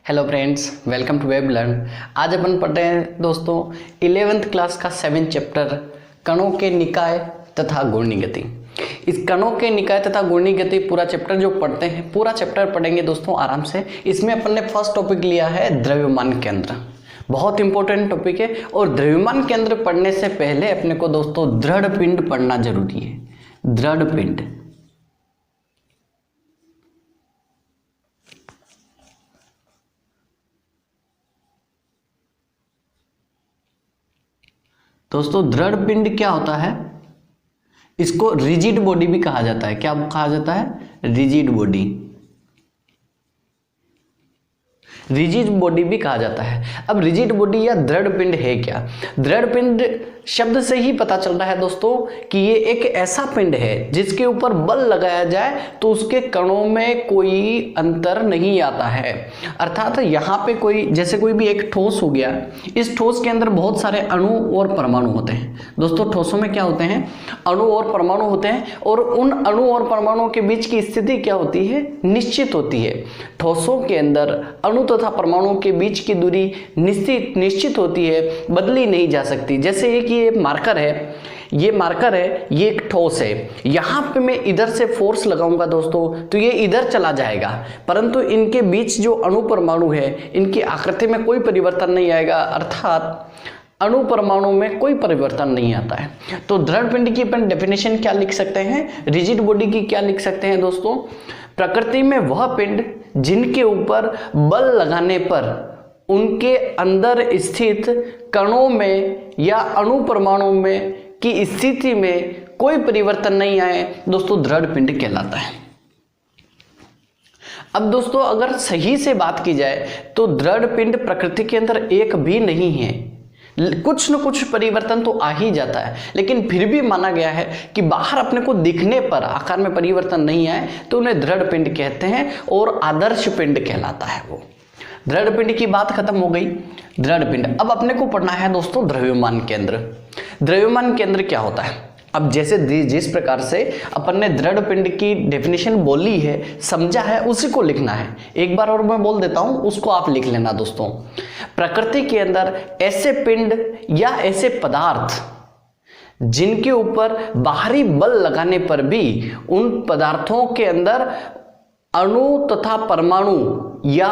Hello friends, welcome to Web Learn. आज अपन पढ़ रहे हैं दोस्तों 11th क्लास का 7 चैप्टर कणों के निकाय तथा घूर्णी गति। इस कणों के निकाय तथा घूर्णी गति पूरा चैप्टर जो पढ़ते हैं, पूरा चैप्टर पढ़ेंगे दोस्तों आराम से। इसमें अपन ने फर्स्ट टॉपिक लिया है द्रव्यमान केंद्र। बहुत इंपॉर्टेंट टॉपिक है और द्रव्यमान केंद्र पढ़ने से पहले अपने को दोस्तों दृढ़ पिंड पढ़ना जरूरी है। दृढ़ पिंड दोस्तों, दृढ़ पिंड क्या होता है? इसको रिजिड बॉडी भी कहा जाता है। क्या कहा जाता है? Rigid body. रिजिड बॉडी भी कहा जाता है। अब रिजिड बॉडी या दृढ़ पिंड है क्या? दृढ़ पिंड शब्द से ही पता चल रहा है दोस्तों कि ये एक ऐसा पिंड है जिसके ऊपर बल लगाया जाए तो उसके कणों में कोई अंतर नहीं आता है। अर्थात यहाँ पे कोई, जैसे कोई भी एक ठोस हो गया, इस ठोस के अंदर बहुत सारे अणु और परमाणु होते हैं। दोस्तों, ठोसों में क्या होते हैं? अणु और परमाणु होते हैं और उन अणु और परमाणुओं के बीच की स्थिति क्या होती है? निश्चित होती है। ठोसों के अंदर अणु तथा परमाणुओं के बीच की दूरी निश्चित होती है, बदली नहीं जा सकती। जैसे एक ये मार्कर है, ये मार्कर है, ये एक ठोस है। यहां पे मैं इधर से फोर्स लगाऊंगा दोस्तों तो ये इधर चला जाएगा, परंतु इनके बीच जो अणु परमाणु है इनकी आकृति में कोई परिवर्तन नहीं आएगा। अर्थात अणु परमाणु में कोई परिवर्तन नहीं आता है। तो दृढ़ पिंड की अपन डेफिनेशन क्या लिख सकते हैं? रिजिड बॉडी की क्या लिख सकते हैं दोस्तों? प्रकृति में वह पिंड जिनके ऊपर बल लगाने पर उनके अंदर स्थित कणों में या अणु परमाणु में की स्थिति में कोई परिवर्तन नहीं आए, दोस्तों दृढ़ पिंड कहलाता है। अब दोस्तों अगर सही से बात की जाए तो दृढ़ पिंड प्रकृति के अंदर एक भी नहीं है। कुछ न कुछ परिवर्तन तो आ ही जाता है, लेकिन फिर भी माना गया है कि बाहर अपने को दिखने पर आकार में परिवर्तन नहीं आए तो उन्हें दृढ़ पिंड कहते हैं और आदर्श पिंड कहलाता है वो। दृढ़ पिंड की बात खत्म हो गई। दृढ़ पिंड, अब अपने को पढ़ना है दोस्तों द्रव्यमान केंद्र। द्रव्यमान केंद्र क्या होता है? अब जैसे जिस प्रकार से अपन ने दृढ़ पिंड की डेफिनेशन बोली है, समझा है, उसी को लिखना है। एक बार और मैं बोल देता हूं, उसको आप लिख लेना दोस्तों। प्रकृति के अंदर ऐसे पिंड या ऐसे पदार्थ जिनके ऊपर बाहरी बल लगाने पर भी उन पदार्थों के अंदर अणु तथा परमाणु या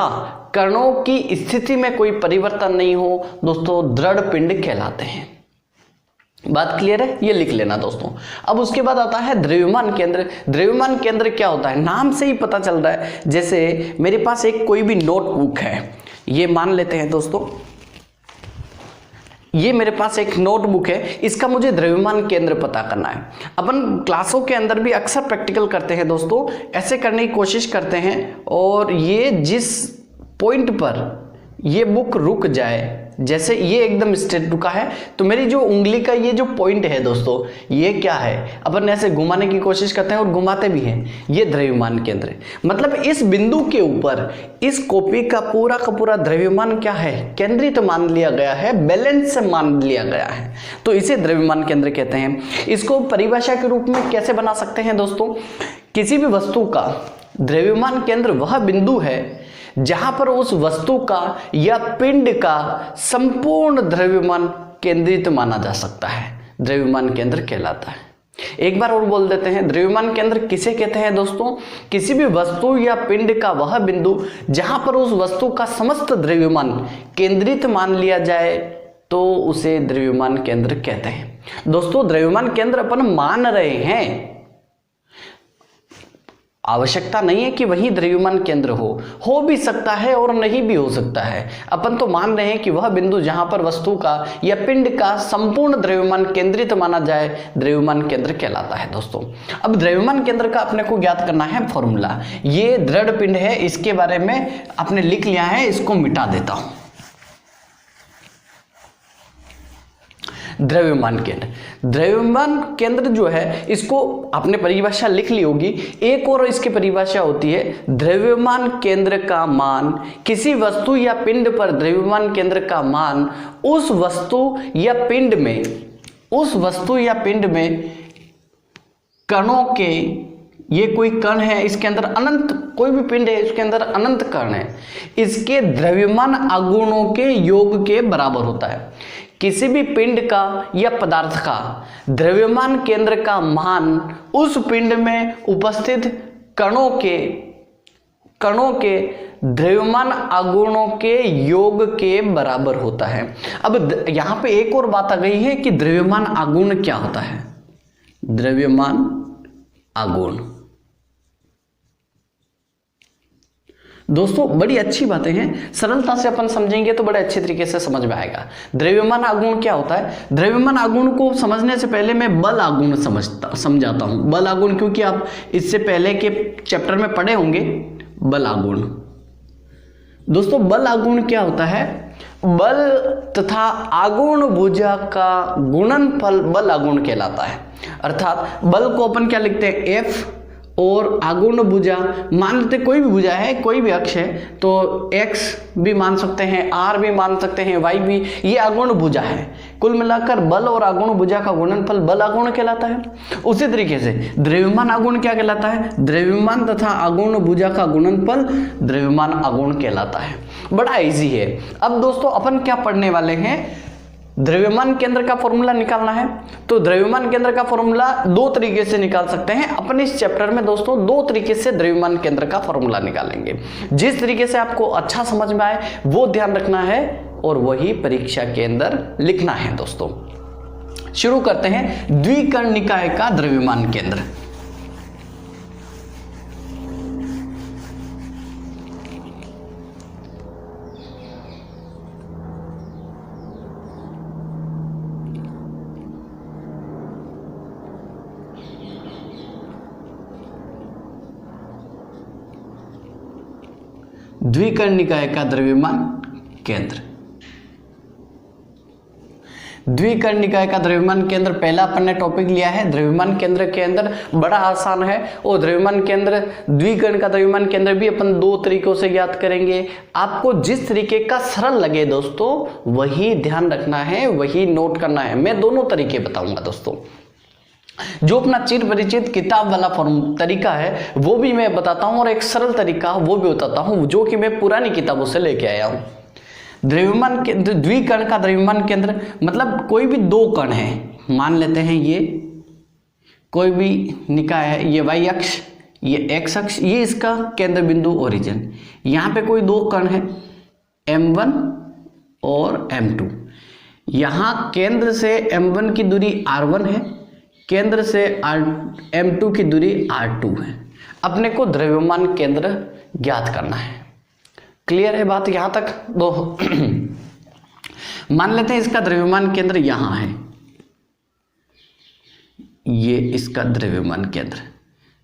कणों की स्थिति में कोई परिवर्तन नहीं हो, दोस्तों दृढ़ पिंड कहलाते हैं। बात क्लियर है? ये लिख लेना दोस्तों। अब उसके बाद आता है द्रव्यमान केंद्र। द्रव्यमान केंद्र क्या होता है? नाम से ही पता चल रहा है। जैसे मेरे पास एक कोई भी नोटबुक है, ये मान लेते हैं दोस्तों, ये मेरे पास एक नोटबुक है, इसका मुझे द्रव्यमान केंद्र पता करना है। अपन क्लासों के अंदर भी अक्सर प्रैक्टिकल करते हैं दोस्तों, ऐसे करने की कोशिश करते हैं और ये जिस पॉइंट पर ये बुक रुक जाए, जैसे ये एकदम स्ट्रेट रुका है तो मेरी जो उंगली का ये जो पॉइंट है दोस्तों, ये क्या है? अपन ऐसे घुमाने की कोशिश करते हैं और घुमाते भी हैं, ये द्रव्यमान केंद्र है। मतलब इस बिंदु के ऊपर इस कॉपी का पूरा द्रव्यमान क्या है? केंद्रित तो मान लिया गया है, बैलेंस से मान लिया गया है, तो इसे द्रव्यमान केंद्र कहते हैं। इसको परिभाषा के रूप में कैसे बना सकते हैं दोस्तों? किसी भी वस्तु का द्रव्यमान केंद्र वह बिंदु है जहां पर उस वस्तु का या पिंड का संपूर्ण द्रव्यमान केंद्रित माना जा सकता है, द्रव्यमान केंद्र कहलाता है। एक बार और बोल देते हैं, द्रव्यमान केंद्र किसे कहते हैं दोस्तों? किसी भी वस्तु या पिंड का वह बिंदु जहां पर उस वस्तु का समस्त द्रव्यमान केंद्रित मान लिया जाए तो उसे द्रव्यमान केंद्र कहते हैं। दोस्तों द्रव्यमान केंद्र अपन मान रहे हैं, आवश्यकता नहीं है कि वही द्रव्यमान केंद्र हो भी सकता है और नहीं भी हो सकता है। अपन तो मान रहे हैं कि वह बिंदु जहां पर वस्तु का या पिंड का संपूर्ण द्रव्यमान केंद्रित माना जाए, द्रव्यमान केंद्र कहलाता है दोस्तों। अब द्रव्यमान केंद्र का अपने को ज्ञात करना है फॉर्मूला। ये दृढ़ पिंड है, इसके बारे में आपने लिख लिया है, इसको मिटा देता हूं। द्रव्यमान केंद्र जो है, इसको आपने परिभाषा लिख ली होगी। एक और इसकी परिभाषा होती है, द्रव्यमान केंद्र का मान, किसी वस्तु या पिंड पर द्रव्यमान केंद्र का मान उस वस्तु या पिंड में कणों के ये कोई कण है, इसके अंदर अनंत, कोई भी पिंड है इसके अंदर अनंत कण है, इसके द्रव्यमान अगुणों के योग के बराबर होता है। किसी भी पिंड का या पदार्थ का द्रव्यमान केंद्र का मान उस पिंड में उपस्थित कणों के द्रव्यमान अगुणों के योग के बराबर होता है। अब यहां पे एक और बात आ गई है कि द्रव्यमान आगुण क्या होता है। द्रव्यमान आगुण दोस्तों बड़ी अच्छी बातें हैं, सरलता से अपन समझेंगे तो बड़े अच्छे तरीके से समझ में आएगा। द्रव्यमान आगुण क्या होता है। द्रव्यमान आगुण को समझने से पहले मैं बल आगुण समझाता हूं। बल आगुण क्योंकि आप इससे पहले के चैप्टर में पढ़े होंगे बल आगुण। दोस्तों बल आगुण क्या होता है। बल तथा आगुण भुजा का गुणनफल बल आगुण कहलाता है। अर्थात बल को अपन क्या लिखते हैं, F, और आगुण भुजा मान लेते, कोई भी भुजा है, कोई भी अक्ष है तो x भी मान सकते हैं, r भी मान सकते हैं, y भी, ये आगुण भुजा है। कुल मिलाकर बल और आगुण भुजा का गुणनफल बल आगुण कहलाता है। उसी तरीके से द्रव्यमान आगुण क्या कहलाता है। द्रव्यमान तथा आगुण भुजा का गुणनफल द्रव्यमान आगुण कहलाता है। बड़ा इजी है। अब दोस्तों अपन क्या पढ़ने वाले हैं, द्रव्यमान केंद्र का फॉर्मूला निकालना है। तो द्रव्यमान केंद्र का फॉर्मूला दो तरीके से निकाल सकते हैं। अपन इस चैप्टर में दोस्तों दो तरीके से द्रव्यमान केंद्र का फॉर्मूला निकालेंगे। जिस तरीके से आपको अच्छा समझ में आए वो ध्यान रखना है और वही परीक्षा के अंदर लिखना है। दोस्तों शुरू करते हैं द्विकर्ण निकाय का द्रव्यमान केंद्र। द्विकर्ण निकाय का द्रव्यमान केंद्र। द्विकर्ण निकाय का द्रव्यमान केंद्र पहला अपन ने टॉपिक लिया है। द्रव्यमान केंद्र के अंदर बड़ा आसान है और द्रव्यमान केंद्र, द्विकर्ण का द्रव्यमान केंद्र भी अपन दो तरीकों से ज्ञात करेंगे। आपको जिस तरीके का सरल लगे दोस्तों वही ध्यान रखना है, वही नोट करना है। मैं दोनों तरीके बताऊंगा दोस्तों। जो अपना चिर परिचित किताब वाला तरीका है वो भी मैं बताता हूं और एक सरल तरीका वो भी बताता हूं जो कि मैं पुरानी किताबों से लेके आया हूं। द्रव्यमान केंद्र, द्विकर्ण का द्रव्यमान केंद्र मतलब कोई भी दो कण है, मान लेते हैं ये कोई भी निकाय है, ये y अक्ष, ये x अक्ष, ये इसका केंद्र बिंदु ओरिजिन। यहाँ पे कोई दो कण है m1 और m2। यहाँ केंद्र से m1 की दूरी r1 है, केंद्र से m2 की दूरी r2 है। अपने को द्रव्यमान केंद्र ज्ञात करना है। क्लियर है बात यहाँ तक। दो मान लेते हैं इसका द्रव्यमान केंद्र यहाँ है, ये इसका द्रव्यमान केंद्र।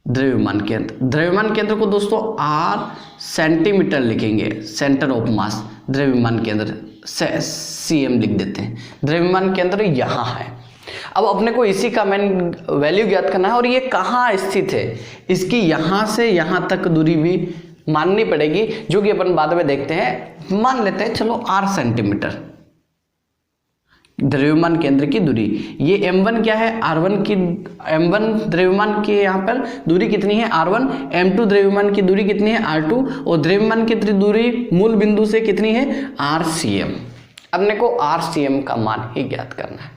द्रव्यमान केंद्र को दोस्तों r सेंटीमीटर लिखेंगे, सेंटर ऑफ मास। द्रव्यमान केंद्र cm लिख देते हैं। द्रव्यमान केंद्र यहाँ है। अब अपने को इसी का मेन वैल्यू ज्ञात करना है और ये कहाँ स्थित है, इसकी यहाँ से यहाँ तक दूरी भी माननी पड़ेगी, जो कि अपन बाद में देखते हैं। मान लेते हैं चलो r सेंटीमीटर द्रव्यमान केंद्र की दूरी। ये m1 क्या है, r1 की, m1 द्रव्यमान की यहाँ पर दूरी कितनी है r1, m2 द्रव्यमान की दूरी कितनी है r2 और द्रव्यमान की दूरी मूल बिंदु से कितनी है rcm। अपने को rcm का मान ही ज्ञात करना है।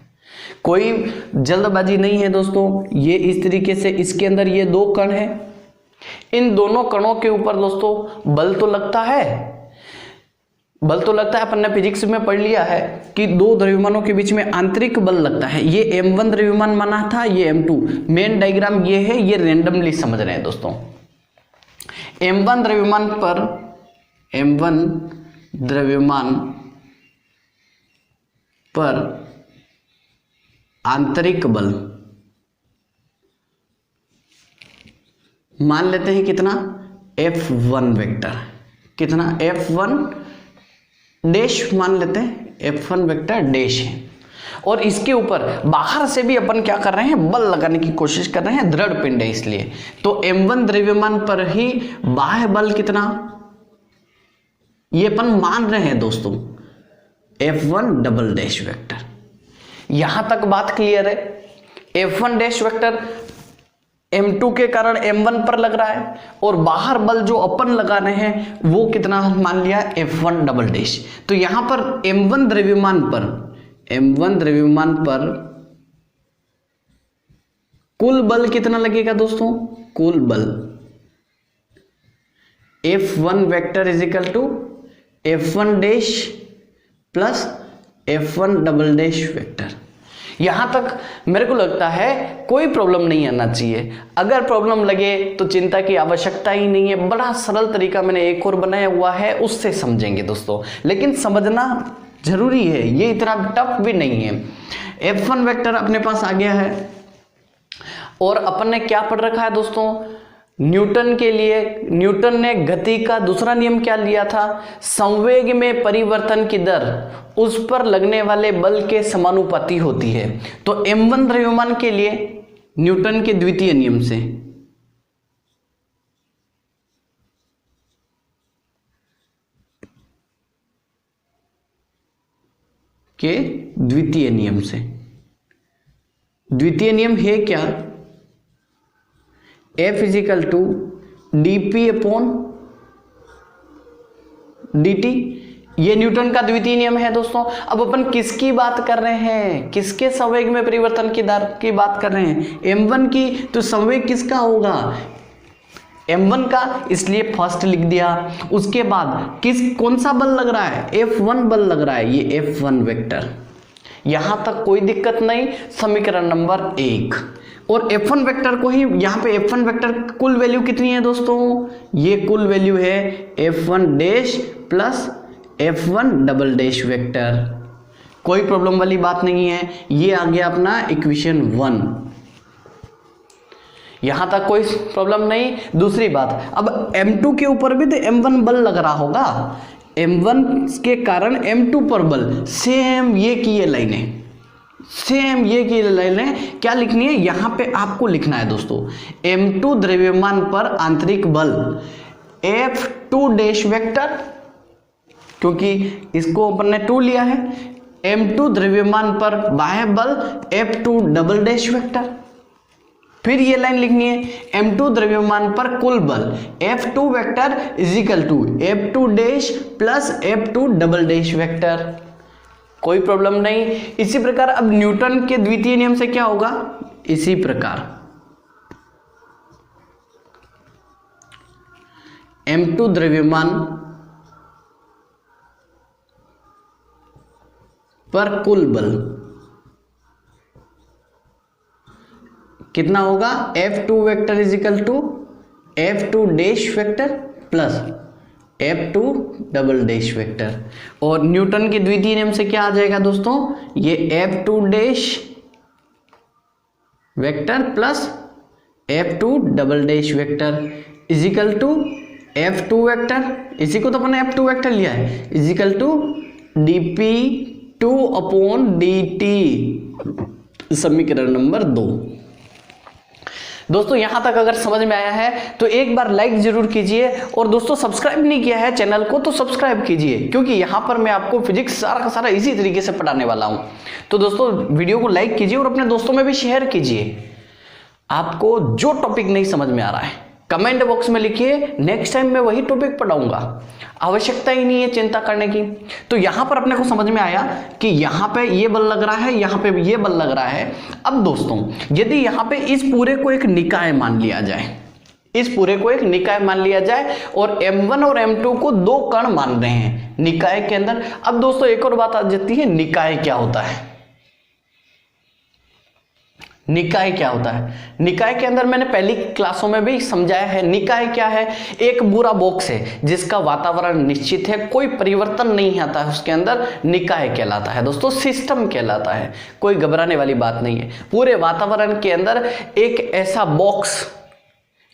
कोई जल्दबाजी नहीं है दोस्तों। ये इस तरीके से इसके अंदर ये दो कण है, इन दोनों कणों के ऊपर दोस्तों बल तो लगता है, अपन ने फिजिक्स में पढ़ लिया है कि दो द्रव्यमानों के बीच में आंतरिक बल लगता है। ये m1 द्रव्यमान माना था, ये m2। मेन डायग्राम ये है, ये रेंडमली समझ रहे हैं दोस्तों। m1 द्रव्यमान पर आंतरिक बल मान लेते हैं कितना, F1 वेक्टर। कितना, F1 डैश मान लेते हैं, F1 वेक्टर डैश है। और इसके ऊपर बाहर से भी अपन क्या कर रहे हैं, बल लगाने की कोशिश कर रहे हैं, दृढ़ पिंड है इसलिए। तो m1 द्रव्यमान पर ही बाह्य बल कितना, ये अपन मान रहे हैं दोस्तों, F1 डबल डैश वेक्टर। यहां तक बात क्लियर है। F1 डैश वेक्टर M2 के कारण M1 पर लग रहा है, और बाहर बल जो अपन लगा रहे हैं वो कितना मान लिया, F1 डबल डैश। तो यहां पर M1 द्रव्यमान पर कुल बल कितना लगेगा दोस्तों, कुल बल F1 vector is equal to F1 dash plus F1 double dash vector. यहां तक मेरे को लगता है कोई प्रॉब्लम नहीं आना चाहिए। अगर प्रॉब्लम लगे तो चिंता की आवश्यकता ही नहीं है, बड़ा सरल तरीका मैंने एक और बनाया हुआ है, उससे समझेंगे दोस्तों, लेकिन समझना जरूरी है, ये इतना टफ भी नहीं है। F1 वेक्टर अपने पास आ गया है, और अपन ने क्या पढ़ रखा है दोस्तों, न्यूटन के लिए, न्यूटन ने गति का दूसरा नियम क्या लिया था, संवेग में परिवर्तन की दर उस पर लगने वाले बल के समानुपाती होती है। तो M1 द्रव्यमान के लिए न्यूटन के द्वितीय नियम से, द्वितीय नियम है क्या, F is equal to dP upon dt, ये न्यूटन का द्वितीय नियम है दोस्तों। अब अपन किसकी बात कर रहे हैं, किसके संवेग में परिवर्तन की दर की बात कर रहे हैं, M1 की। तो संवेग किसका होगा, M1 का, इसलिए फर्स्ट लिख दिया। उसके बाद कौन सा बल लग रहा है, F1 बल लग रहा है, ये F1 वेक्टर। यहां तक कोई दिक्कत नहीं, समीकरण नंबर 1। और F1 वेक्टर को ही यहां पे F1 वेक्टर कुल वैल्यू कितनी है दोस्तों, ये कुल वैल्यू है F1 dash plus F1 double dash vector. कोई प्रॉब्लम वाली बात नहीं है, ये आ गया अपना इक्वेशन 1। यहां तक कोई प्रॉब्लम नहीं। दूसरी बात, अब M2 के ऊपर भी तो M1 बल लग रहा होगा, M1 के कारण M2 पर बल, सेम ये की ये लाइनें, सेम ये की लाइनें क्या लिखनी है, यहां पे आपको लिखना है दोस्तों, M2 द्रव्यमान पर आंतरिक बल F2 डैश वेक्टर, क्योंकि इसको अपन ने 2 लिया है, M2 द्रव्यमान पर बाह्य बल F2 डबल डैश वेक्टर। फिर ये लाइन लिखनी है, M2 द्रव्यमान पर कुल बल F2 vector is equal to F2 dash plus F2 double dash vector. कोई प्रॉब्लम नहीं। इसी प्रकार अब न्यूटन के द्वितीय नियम से क्या होगा, इसी प्रकार M2 द्रव्यमान पर कुल बल कितना होगा, F2 vector is equal to F2 dash vector plus F2 double dash vector. और न्यूटन के द्वितीय नियम से क्या आ जाएगा दोस्तों, ये F2 dash vector plus F2 double dash vector is equal to F2 vector, इसी को तो अपने F2 वेक्टर लिया है, is equal to dP2 upon dt, समीकरण नंबर 2। दोस्तों यहां तक अगर समझ में आया है तो एक बार लाइक जरूर कीजिए, और दोस्तों सब्सक्राइब नहीं किया है चैनल को तो सब्सक्राइब कीजिए, क्योंकि यहां पर मैं आपको फिजिक्स सारा का सारा इसी तरीके से पढ़ाने वाला हूं। तो दोस्तों वीडियो को लाइक कीजिए और अपने दोस्तों में भी शेयर कीजिए। आपको जो टॉपिक नहीं समझ में आ रहा है कमेंट बॉक्स में लिखिए, नेक्स्ट टाइम मैं वही टॉपिक पढ़ाऊंगा, आवश्यकता ही नहीं है चिंता करने की। तो यहां पर अपने को समझ में आया कि यहां पे ये बल लग रहा है, यहां पे ये बल लग रहा है। अब दोस्तों यदि यहां पे इस पूरे को एक निकाय मान लिया जाए, इस पूरे को एक निकाय मान लिया जाए, और M1 और M2 को 2 कण मान रहे हैं निकाय के अंदर। अब दोस्तों एक और बात आ जाती है, निकाय क्या होता है, निकाय क्या होता है। निकाय के अंदर मैंने पहली क्लासों में भी समझाया है, निकाय क्या है, एक पूरा बॉक्स है जिसका वातावरण निश्चित है, कोई परिवर्तन नहीं आता है उसके अंदर, निकाय कहलाता है दोस्तों, सिस्टम कहलाता है। कोई घबराने वाली बात नहीं है। पूरे वातावरण के अंदर एक ऐसा बॉक्स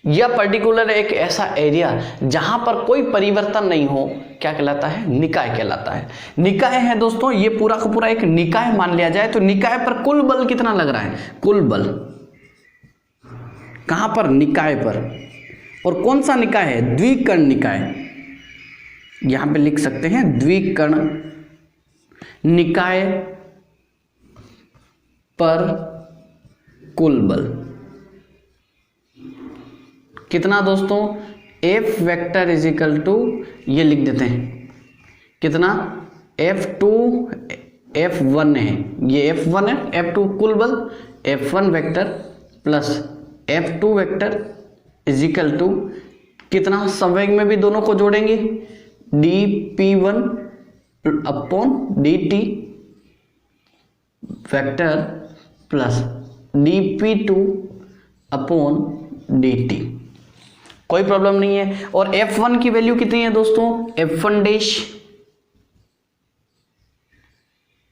या पर्टिकुलर एक ऐसा एरिया जहां पर कोई परिवर्तन नहीं हो, क्या कहलाता है, निकाय कहलाता है। निकाय है दोस्तों, ये पूरा का पूरा एक निकाय मान लिया जाए तो निकाय पर कुल बल कितना लग रहा है, कुल बल कहां पर, निकाय पर। और कौन सा निकाय है, द्विकर्ण निकाय, यहां पे लिख सकते हैं द्विकर्ण निकाय पर कुल बल। कितना दोस्तों, F vector is equal to, ये लिख देते हैं कितना, F2 F1 है, ये F1 है, F2 कुल बल, F1 vector plus F2 vector is equal to कितना, संवेग में भी दोनों को जोड़ेंगे, dP1 upon dt vector plus dP2 upon dt। कोई प्रॉब्लम नहीं है। और F1 की वैल्यू कितनी है दोस्तों, F1 dash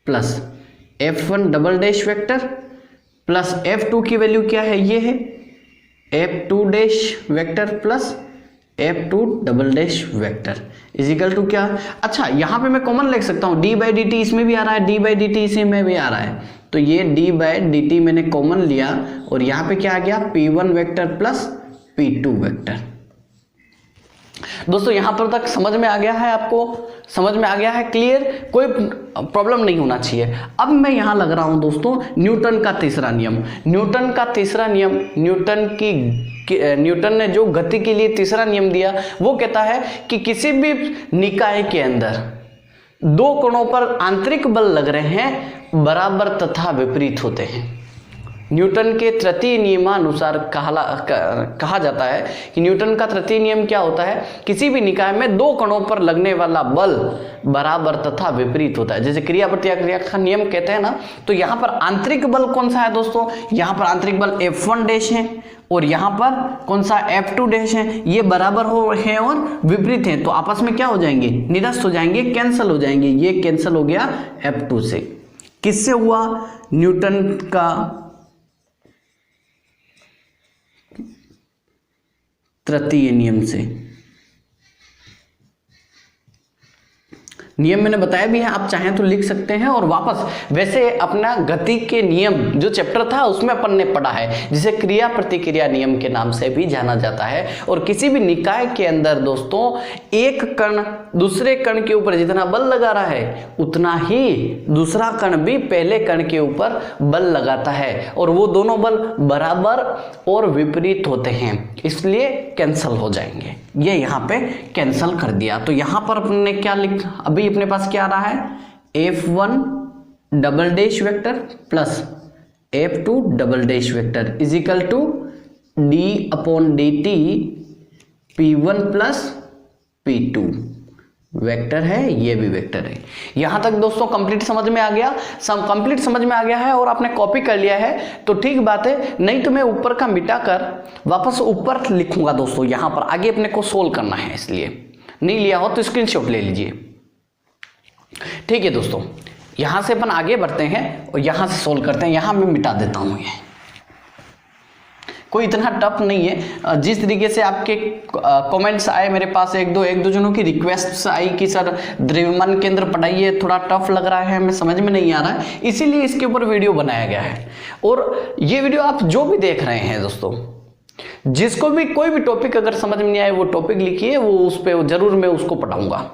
plus F1 double dash vector plus F2 की वैल्यू क्या है, ये है F2 dash vector plus F2 double dash vector is equal to क्या, अच्छा यहां पे मैं कॉमन लिख सकता हूं, d बाई डी टी इसमें भी आ रहा है, d बाई डी टी इसमें भी आ रहा है, तो ये d बाई डी टी मैंने कॉमन लिया और यहां पे क्या आ गया, P1 vector plus P2 vector. दोस्तों यहां पर तक समझ में आ गया है, आपको समझ में आ गया है, क्लियर, कोई प्रॉब्लम नहीं होना चाहिए। अब मैं यहां लग रहा हूं दोस्तों न्यूटन का तीसरा नियम। न्यूटन का तीसरा नियम, न्यूटन ने जो गति के लिए तीसरा नियम दिया वो कहता है कि किसी भी निकाय के अंदर दो कणों पर आंतरिक बल लग रहे हैं बराबर तथा विपरीत होते हैं। न्यूटन के तृतीय नियमानुसार कहा जाता है कि न्यूटन का तृतीय नियम क्या होता है, किसी भी निकाय में दो कणों पर लगने वाला बल बराबर तथा विपरीत होता है। जैसे क्रिया प्रतिक्रिया का नियम कहते हैं ना, तो यहाँ पर आंतरिक बल कौन सा है दोस्तों, यहाँ पर आंतरिक बल F1 डैश है और यहाँ पर कौन सा F2 डैश है, ये बराबर हो है और विपरीत है, तो आपस में क्या हो जाएंगे, निरस्त हो जाएंगे, कैंसल हो जाएंगे। ये कैंसल हो गया F2 से, किससे हुआ, न्यूटन का तृतीय नियम से। नियम मैंने बताया भी है, आप चाहें तो लिख सकते हैं और वापस, वैसे अपना गति के नियम जो चैप्टर था उसमें अपन ने पढ़ा है, जिसे क्रिया प्रतिक्रिया नियम के नाम से भी जाना जाता है। और किसी भी निकाय के अंदर दोस्तों एक कण दूसरे कण के ऊपर जितना बल लगा रहा है उतना ही दूसरा कण भी पहले कण के ऊपर बल लगाता है, और वो दोनों बल बराबर और विपरीत होते हैं, इसलिए कैंसल हो जाएंगे। ये यहाँ पे कैंसल कर दिया। तो यहाँ पर अपने क्या लिख, अभी अपने पास क्या आ रहा है, F1 double dash vector plus F2 double dash vector is equal to d upon dt P1 plus P2 vector है, ये भी वेक्टर है। यहां तक दोस्तों कंप्लीट समझ में आ गया, कंप्लीट समझ में आ गया है और आपने कॉपी कर लिया है तो ठीक बात है, नहीं तो मैं ऊपर का मिटाकर वापस ऊपर लिखूंगा दोस्तों। यहां पर आगे अपने को सोल्व करना है, इसलिए नहीं लिया हो तो स्क्रीनशॉट ले लीजिए। ठीक है दोस्तों, यहां से अपन आगे बढ़ते हैं और यहां से सोल्व करते हैं। यहां मैं मिटा देता हूं, ये कोई इतना टफ नहीं है। जिस तरीके से आपके कमेंट्स आए मेरे पास, एक दो जनों की रिक्वेस्ट आई कि सर द्रव्यमान केंद्र पढ़ाइए, थोड़ा टफ लग रहा है, हमें समझ में नहीं आ रहा है, इसीलिए इसके ऊपर वीडियो बनाया गया है। और ये वीडियो आप जो भी देख रहे हैं दोस्तों, जिसको भी कोई भी टॉपिक अगर समझ में नहीं आए वो टॉपिक लिखिए, वो उस पर जरूर मैं उसको पढ़ाऊंगा।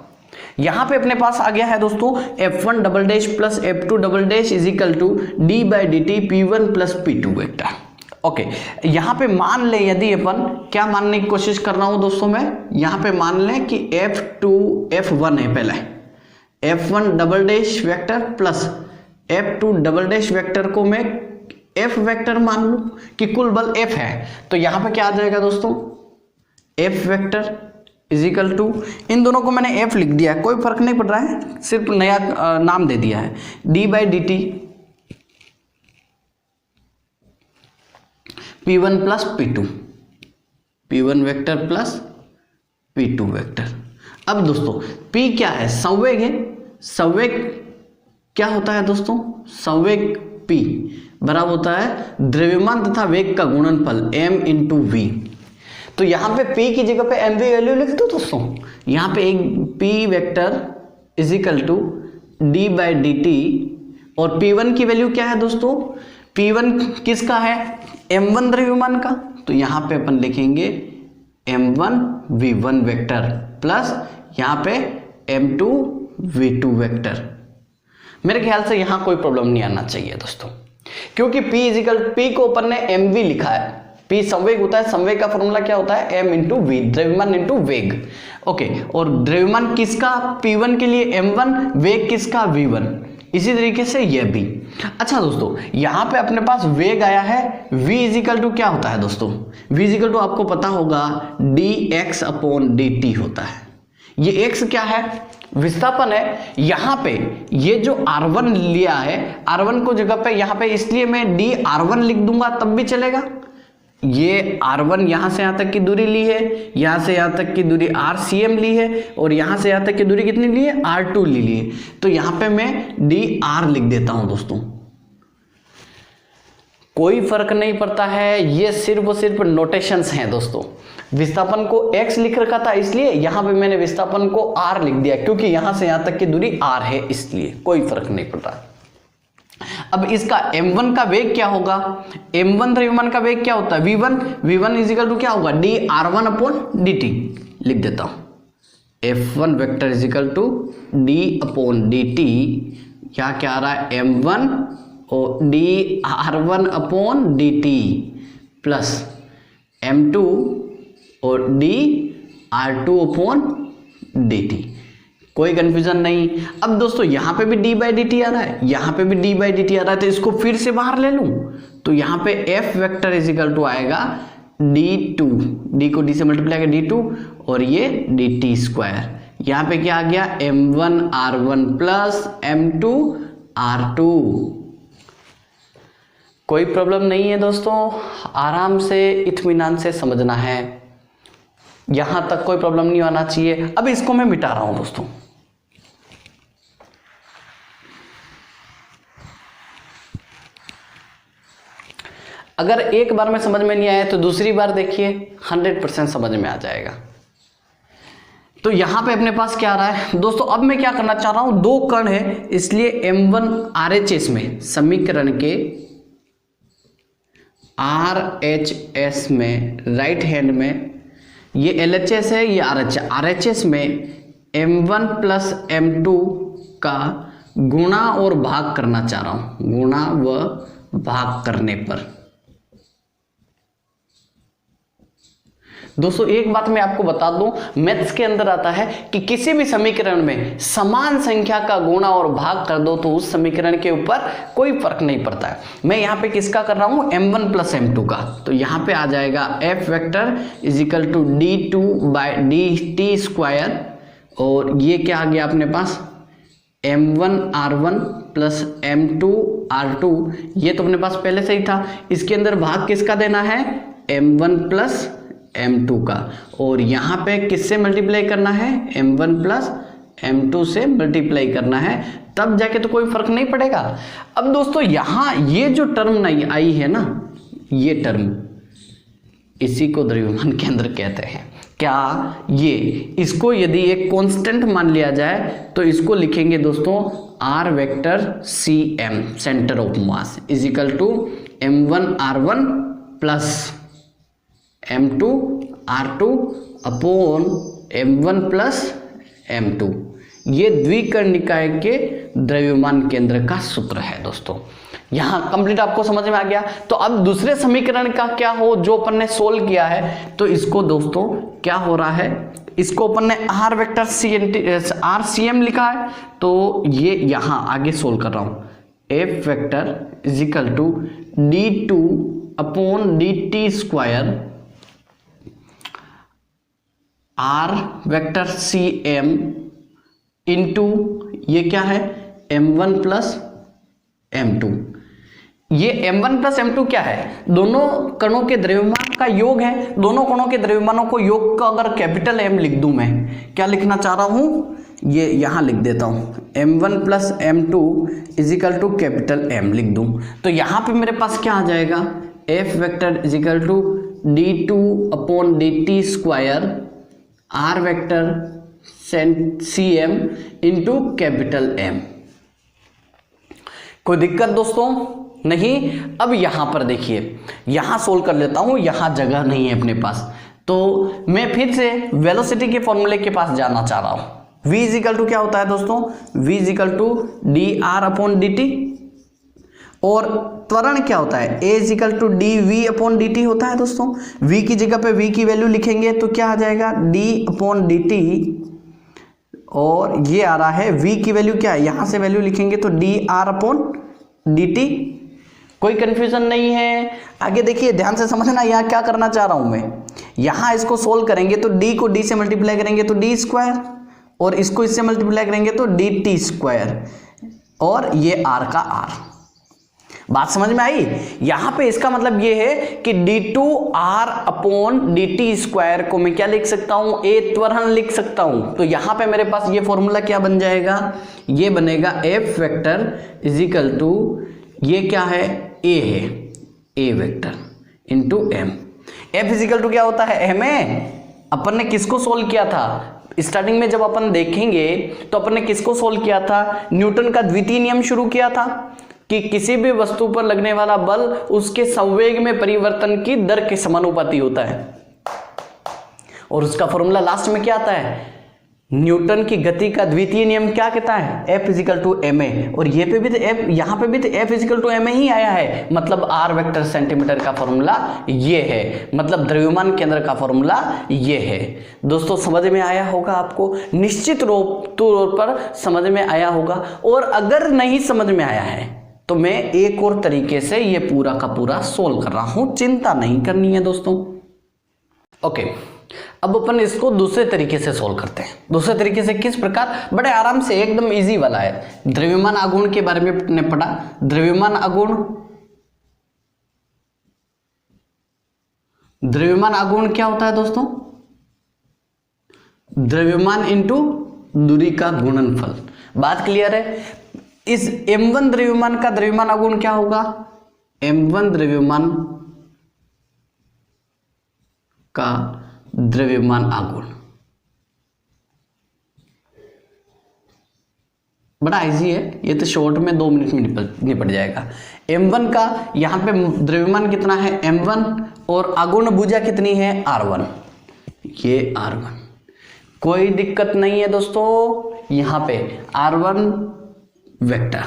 यहां पे अपने पास आ गया है दोस्तों F1 double dash plus F2 double dash is equal to d by D T P1 plus P2 vector. Okay, यहां पे मान ले, यदि अपन क्या मानने की कोशिश कर रहा हूं दोस्तों, मैं यहां पे मान लें कि F2 F1 है, पहले F1 double dash vector plus F2 double dash vector को मैं F वेक्टर मान लूं कि कुल बल F है, तो यहां पे क्या आ जाएगा दोस्तों, F vector is equal to, इन दोनों को मैंने F लिख दिया है, कोई फर्क नहीं पड़ रहा है, सिर्फ नया नाम दे दिया है, d by D T P1 plus P2, P1 vector plus P2 vector. अब दोस्तों P क्या है, संवेग है। संवेग क्या होता है दोस्तों, संवेग P बराबर होता है द्रव्यमान तथा वेग का गुणनफल m इंटू v। तो यहाँ पे P की जगह पे m वैल्यू लिख दो दोस्तों। यहाँ पे एक P vector is equal to d by D T, और P1 की वैल्यू क्या है दोस्तों, P1 किसका है, m1 द्रव्यमान का, तो यहाँ पे अपन लिखेंगे m1 v1 वेक्टर प्लस यहाँ पे m2 v2 वेक्टर। मेरे ख्याल से यहाँ कोई प्रॉब्लम नहीं आना चाहिए दोस्तों, क्योंकि P को अपन ने mv लिखा है, P संवेग होता है, संवेग का फॉर्मूला क्या होता है, m इंटू वी, द्रव्यमान इंटू वेग। ओके, और द्रव्यमान किसका, P1 के लिए m1, वेग किसका v1, इसी तरीके से यह भी। अच्छा दोस्तों, यहां पे अपने पास वेग आया है, v इजिकल टू क्या होता है दोस्तों, v इजिकल टू आपको पता होगा dx अपॉन dt होता है। ये x क्या है, विस्थापन है। यहां पे ये जो r1 लिया है, r1 को जगह पे यहां पे इसलिए मैं dr1 लिख दूंगा तब भी चलेगा। ये r1 यहां से यहां तक की दूरी ली है, यहां से यहां तक की दूरी rcm ली है, और यहां से यहां तक की दूरी कितनी ली है, r2 ली है। तो यहां पे मैं dr लिख देता हूं दोस्तों, कोई फर्क नहीं पड़ता है, ये सिर्फ और सिर्फ नोटेशंस हैं दोस्तों। विस्थापन को x लिख रखा था, इसलिए यहां पे मैंने विस्थापन को r लिख दिया, क्योंकि यहां से यहां तक की दूरी r है, इसलिए कोई फर्क नहीं पड़ रहा। अब इसका m1 का वेग क्या होगा, m1 द्रव्यमान का वेग क्या होता है, v1 इजिकल टू क्या होगा, dr1 अपॉन dt लिख देता हूं। f1 vector is equal to d upon dt, क्या आ रहा है, m1 और dr1 upon dt plus m2 और dr2 अपॉन dt। कोई कंफ्यूजन नहीं। अब दोस्तों यहां पे भी d बाई डी टी आ रहा है, यहां पे भी d बाई डी टी आ रहा है, तो इसको फिर से बाहर ले लूं, तो यहां पे f वेक्टर इजिकल टू आएगा d2, d को d से मल्टीप्लाई करें d2, और ये dt स्क्वायर। यहां पे क्या आ गया, m1 r1 plus m2 r2। कोई प्रॉब्लम नहीं है दोस्तों, आराम से इत्मीनान से समझना है, यहां तक कोई प्रॉब्लम नहीं आना चाहिए। अब इसको मैं मिटा रहा हूं दोस्तों। अगर एक बार में समझ में नहीं आया तो दूसरी बार देखिए, 100% समझ में आ जाएगा। तो यहां पे अपने पास क्या आ रहा है दोस्तों, अब मैं क्या करना चाह रहा हूं, दो कण है, इसलिए m1 RHS में समीकरण के RHS में राइट हैंड में, ये LHS है, ये RHS में m1 प्लस m2 का गुणा और भाग करना चाह रहा हूं, गुणा व भाग करने पर। दोस्तों एक बात मैं आपको बता दूं, मैथ्स के अंदर आता है कि किसी भी समीकरण में समान संख्या का गुणा और भाग कर दो तो उस समीकरण के ऊपर कोई फर्क नहीं पड़ता है। मैं यहाँ पे किसका कर रहा हूँ, m1 प्लस m2 का, तो यहाँ पे आ जाएगा f vector is equal to d2 by dt square, और ये क्या आ गया अपने पास, m1 r1 plus m2 r2, ये तो अपने पास पहले से ही था। इसके अंदर भाग किसका देना है, m1 प्लस m2 का, और यहाँ पे किससे मल्टीप्लाई करना है, m1 प्लस m2 से मल्टीप्लाई करना है, तब जाके तो कोई फर्क नहीं पड़ेगा। अब दोस्तों यहाँ ये जो टर्म नहीं आई है ना, ये टर्म, इसी को द्रव्यमान केंद्र कहते हैं। क्या ये, इसको यदि एक कांस्टेंट मान लिया जाए तो इसको लिखेंगे दोस्तों r vector cm centre of mass is equal to m1 r1 plus m2 r2 upon m1 plus m2। ये द्विकर्णिकाय के द्रव्यमान केंद्र का सूत्र है दोस्तों। यहाँ कंप्लीट आपको समझ में आ गया। तो अब दूसरे समीकरण का क्या हो जो अपन ने सोल्व किया है, तो इसको दोस्तों क्या हो रहा है, इसको अपन ने r वेक्टर RCM लिखा है, तो ये यहाँ आगे सोल्व कर रहा हूँ, f vector is equal to d2 upon dt square r vector cm into ये क्या है m1 प्लस m2। ये m1 प्लस m2 क्या है, दोनों कणों के द्रव्यमान का योग है। दोनों कणों के द्रव्यमानों को योग का अगर कैपिटल M लिख दूं, मैं क्या लिखना चाह रहा हूं, ये यहां लिख देता हूं m1 plus m2 is equal to capital M लिख दूं, तो यहां पे मेरे पास क्या आ जाएगा, f vector is equal to d2 upon dt square r vector cm into capital M। कोई दिक्कत दोस्तों नहीं। अब यहां पर देखिए, यहां सोल्व कर लेता हूं, यहां जगह नहीं है अपने पास, तो मैं फिर से वेलोसिटी के फॉर्मूले के पास जाना चाह रहा हूं। v इजिकल टू क्या होता है दोस्तों, v is equal to D R upon D T, और त्वरण क्या होता है, a is equal to D V upon D T होता है दोस्तों। v की जगह पे v की वैल्यू लिखेंगे तो क्या आ जाएगा, d अपॉन डी टी, और ये आ रहा है v की वैल्यू क्या है, यहां से वैल्यू लिखेंगे तो D R upon D T. कोई कंफ्यूजन नहीं है। आगे देखिए ध्यान से समझना, यहाँ क्या करना चाह रहा हूं मैं, यहां इसको सोल्व करेंगे तो d को d से मल्टीप्लाई करेंगे तो डी स्क्वायर, और इसको इससे मल्टीप्लाई करेंगे तो डी टी स्क्वायर, और ये r का r। बात समझ में आई। यहां पे इसका मतलब ये है कि d2r upon D T square को मैं क्या लिख सकता हूं, a त्वरण लिख सकता हूं। तो यहां पे मेरे पास ये फॉर्मूला क्या बन जाएगा, ये बनेगा f वेक्टर इजिकल टू, ये क्या है, a है, a vector into m। f is equal to क्या होता है, m है। अपन ने किसको सोल्व किया था, स्टार्टिंग में जब अपन देखेंगे तो अपन ने किसको सोल्व किया था, न्यूटन का द्वितीय नियम शुरू किया था कि किसी भी वस्तु पर लगने वाला बल उसके संवेग में परिवर्तन की दर के समानुपाती होता है। और उसका फॉर्मूला लास्ट में क्या आता है, न्यूटन की गति का द्वितीय नियम क्या कहता है, F is equal to M A. और ये पे भी तो F, यहाँ पे भी तो F is equal to M A ही आया है, मतलब r वेक्टर सेंटीमीटर का फॉर्मूला ये है, मतलब द्रव्यमान केंद्र का फॉर्मूला ये है। दोस्तों समझ में आया होगा आपको, निश्चित तौर पर समझ में आया होगा। और अगर नहीं समझ में आया है तो मैं एक और तरीके से ये पूरा का पूरा सोल्व कर रहा हूं, चिंता नहीं करनी है दोस्तों। ओके, अब अपन इसको दूसरे तरीके से सोल्व करते हैं। दूसरे तरीके से किस प्रकार, बड़े आराम से, एकदम इजी वाला है। द्रव्यमान आघूर्ण के बारे में आपने पढ़ा, द्रव्यमान आघूर्ण क्या होता है दोस्तों, द्रव्यमान इंटू दूरी का गुणनफल। बात क्लियर है। इस m1 द्रव्यमान का द्रव्यमान आघूर्ण क्या होगा, m1 द्रव्यमान का द्रव्यमान आघूर्ण, बड़ा इजी है ये तो, शॉर्ट में 2 मिनट में निपट जाएगा। m1 का यहां पे द्रव्यमान कितना है, m1, और आघूर्ण भुजा कितनी है, r1, ये r1। कोई दिक्कत नहीं है दोस्तों, यहां पे r1 वेक्टर।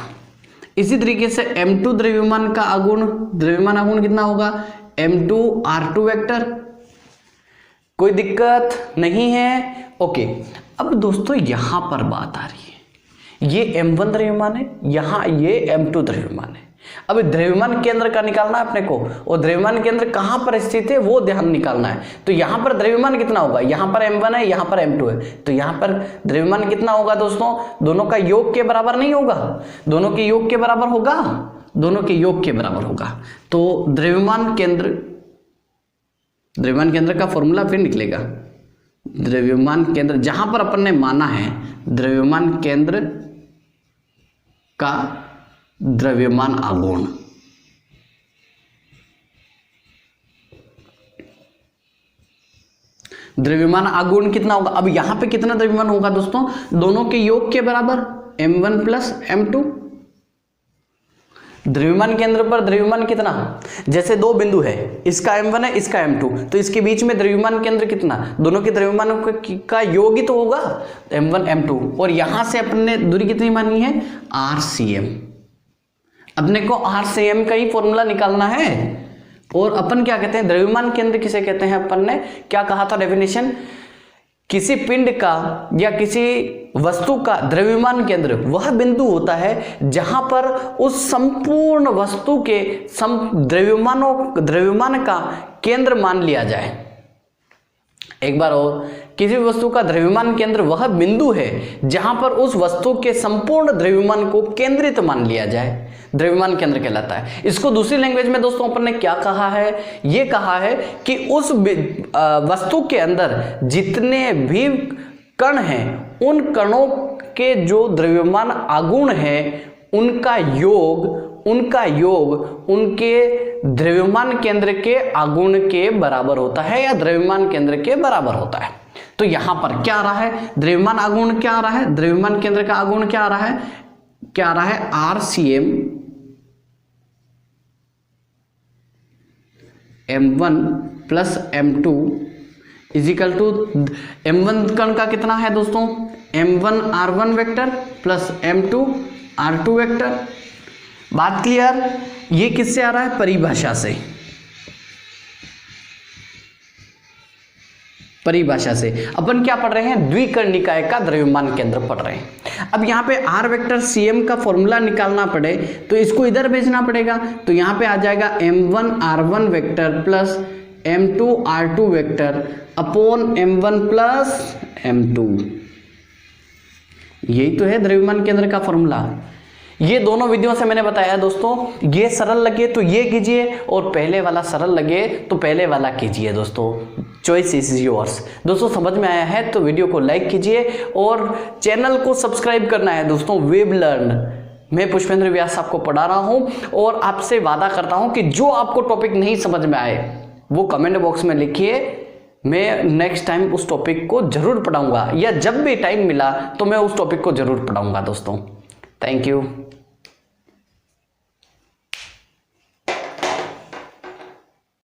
इसी तरीके से m2 द्रव्यमान का द्रव्यमान आघूर्ण कितना होगा, m2 r2 वेक्टर। कोई दिक्कत नहीं है। ओके, अब दोस्तों यहां पर बात आ रही है, ये m1 द्रव्यमान है, यहां ये m2 द्रव्यमान है। अब द्रव्यमान केंद्र का निकालना है अपने को, और द्रव्यमान केंद्र कहां पर स्थित है वो ध्यान निकालना है। तो यहां पर द्रव्यमान कितना होगा, यहां पर m1 है, यहां पर m2 है, तो यहां पर द्रव्यमान कितना होगा दोस्तों, दोनों का योग के बराबर नहीं होगा, दोनों के योग के बराबर होगा, दोनों के योग के बराबर होगा। तो द्रव्यमान केंद्र का फॉर्मूला फिर निकलेगा, द्रव्यमान केंद्र जहां पर अपन ने माना है द्रव्यमान केंद्र का द्रव्यमान आघूर्ण, द्रव्यमान आघूर्ण कितना होगा। अब यहां पे कितना द्रव्यमान होगा दोस्तों, दोनों के योग के बराबर m1 प्लस m2। द्रव्यमान केंद्र पर द्रव्यमान कितना, जैसे 2 बिंदु है, इसका m1 है, इसका m2, तो इसके बीच में द्रव्यमान केंद्र कितना, दोनों के द्रव्यमानों का योग ही तो होगा, m1 m2। और यहां से अपन ने दूरी कितनी मानी है, rcm। अपने को rcm का ही फॉर्मूला निकालना है। और अपन क्या कहते हैं, द्रव्यमान केंद्र किसे कहते हैं, अपन ने क्या कहा था डेफिनेशन, किसी पिंड का या किसी वस्तु का द्रव्यमान केंद्र वह बिंदु होता है जहां पर उस संपूर्ण वस्तु के द्रव्यमान का केंद्र मान लिया जाए। एक बार और, किसी वस्तु का द्रव्यमान केंद्र वह बिंदु है जहां पर उस वस्तु के संपूर्ण द्रव्यमान को केंद्रित मान लिया जाए, द्रव्यमान केंद्र कहलाता है। इसको दूसरी लैंग्वेज में दोस्तों अपन ने क्या कहा है, ये कहा है कि उस वस्तु के अंदर जितने भी कण हैं उन कणों के जो द्रव्यमान आघूर्ण है उनका योग उनके द्रव्यमान केंद्र के आघूर्ण के बराबर होता है या द्रव्यमान केंद्र के बराबर होता है। तो यहां पर क्या आ रहा है, द्रव्यमान आघूर्ण क्या आ रहा है, द्रव्यमान केंद्र का आघूर्ण क्या आ रहा है, RCM m1 plus m2 is equal to m1 कण का कितना है दोस्तों, m1 r1 vector plus m2 r2 vector. बात क्लियर? ये किससे आ रहा है? परिभाषा से। परिभाषा से अपन क्या पढ़ रहे हैं? द्विकर्णिकाय का द्रव्यमान केंद्र पढ़ रहे हैं। अब यहाँ पे आर वेक्टर cm का फॉर्मूला निकालना पड़े तो इसको इधर भेजना पड़ेगा, तो यहाँ पे आ जाएगा m1 r1 vector plus m2 r2 vector upon m1 plus m2। यही तो है द्रव्यमान केंद्र का फॉर्मूला। ये दोनों विधियों से मैंने बताया दोस्तों, ये सरल लगे तो ये कीजिए और पहले वाला सरल लगे तो पहले वाला कीजिए दोस्तों। Choice is yours. दोस्तों समझ में आया है तो वीडियो को लाइक कीजिए और चैनल को सब्सक्राइब करना है दोस्तों। वेब लर्न, मैं पुष्पेंद्र व्यास आपको पढ़ा रहा हूं और आपसे वादा करता हूं कि जो आपको टॉपिक नहीं समझ में आए वो कमेंट बॉक्स में लिखिए, मैं नेक्स्ट टाइम उस टॉपिक को जरूर पढ़ाऊंगा, या जब भी टाइम मिला तो मैं उस टॉपिक को जरूर पढ़ाऊंगा दोस्तों। Thank you.